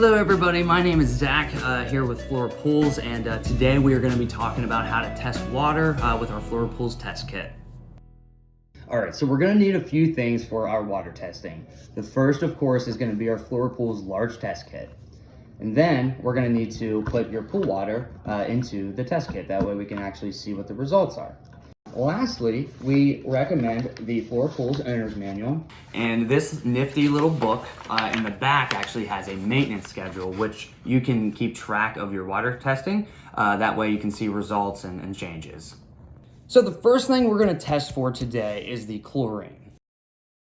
Hello everybody, my name is Zach here with Flohr Pools, and today we are going to be talking about how to test water with our Flohr Pools test kit. Alright, so we're going to need a few things for our water testing. The first, of course, is going to be our Flohr Pools large test kit. And then we're going to need to put your pool water into the test kit. That way we can actually see what the results are. Lastly, we recommend the Flohr Pools Owner's Manual. And this nifty little book in the back actually has a maintenance schedule, which you can keep track of your water testing. That way you can see results and changes. So the first thing we're going to test for today is the chlorine.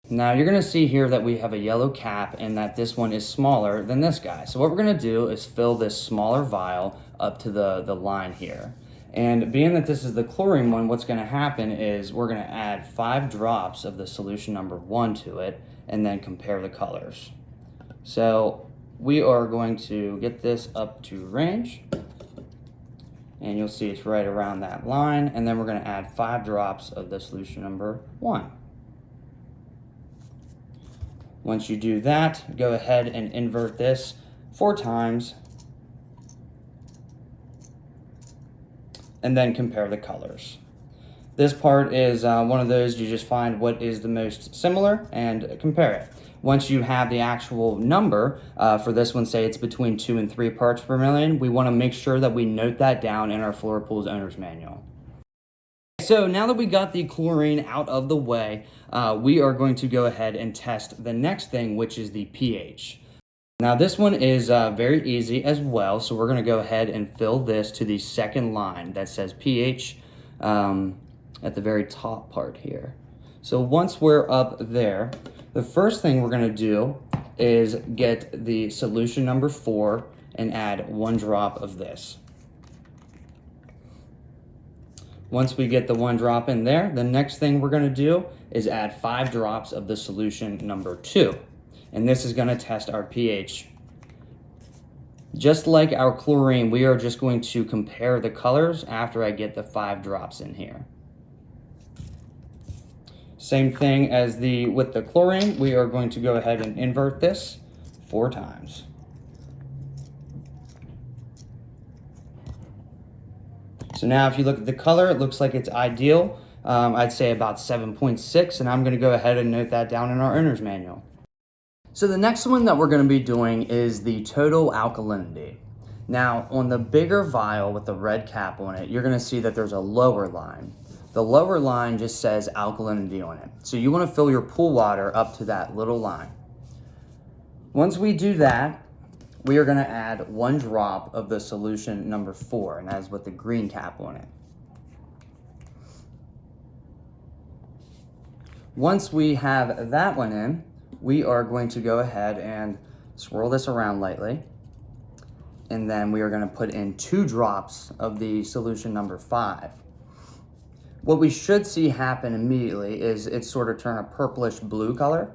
Now you're going to see here that we have a yellow cap and that this one is smaller than this guy. So what we're going to do is fill this smaller vial up to the line here. And being that this is the chlorine one, what's going to happen is we're going to add 5 drops of the solution number 1 to it and then compare the colors. So we are going to get this up to range, and you'll see it's right around that line, and then we're going to add 5 drops of the solution number 1. Once you do that, go ahead and invert this 4 times and then compare the colors. This part is one of those you just find what is the most similar and compare it. Once you have the actual number, for this one, say it's between 2 and 3 parts per million, we want to make sure that we note that down in our Flohr Pools Owner's Manual. So now that we got the chlorine out of the way, we are going to go ahead and test the next thing, which is the pH. Now this one is very easy as well, so we're going to go ahead and fill this to the second line that says pH at the very top part here. So once we're up there, the first thing we're going to do is get the solution number 4 and add 1 drop of this. Once we get the 1 drop in there, the next thing we're going to do is add 5 drops of the solution number 2. And this is going to test our pH. Just like our chlorine, we are just going to compare the colors after I get the 5 drops in here. Same thing as with the chlorine, we are going to go ahead and invert this 4 times. So now if you look at the color, it looks like it's ideal. I'd say about 7.6, and I'm going to go ahead and note that down in our owner's manual. So the next one that we're going to be doing is the total alkalinity. Now on the bigger vial with the red cap on it, you're going to see that there's a lower line. The lower line just says alkalinity on it. So you want to fill your pool water up to that little line. Once we do that, we are going to add 1 drop of the solution number 4, and that is with the green cap on it. Once we have that one in, we are going to go ahead and swirl this around lightly, and then we are going to put in 2 drops of the solution number 5. What we should see happen immediately is it sort of turn a purplish blue color,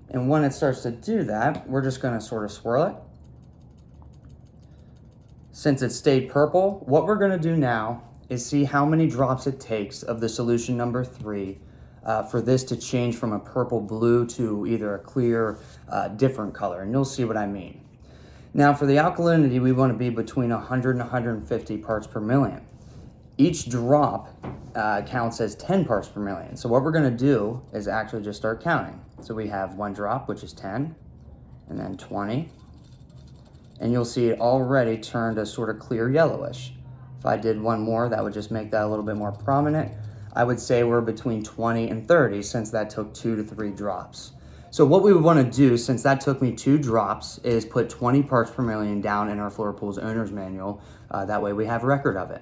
and when it starts to do that, we're just going to sort of swirl it. Since it stayed purple, what we're going to do now is see how many drops it takes of the solution number 3 for this to change from a purple blue to either a clear different color, and you'll see what I mean. Now for the alkalinity, we want to be between 100 and 150 parts per million. Each drop counts as 10 parts per million. So what we're going to do is actually just start counting. So we have 1 drop, which is 10, and then 20, and you'll see it already turned a sort of clear yellowish. If I did 1 more, that would just make that a little bit more prominent. I would say we're between 20 and 30 since that took 2 to 3 drops. So what we would want to do, since that took me 2 drops, is put 20 parts per million down in our Flohr Pools Owner's Manual. That way we have record of it.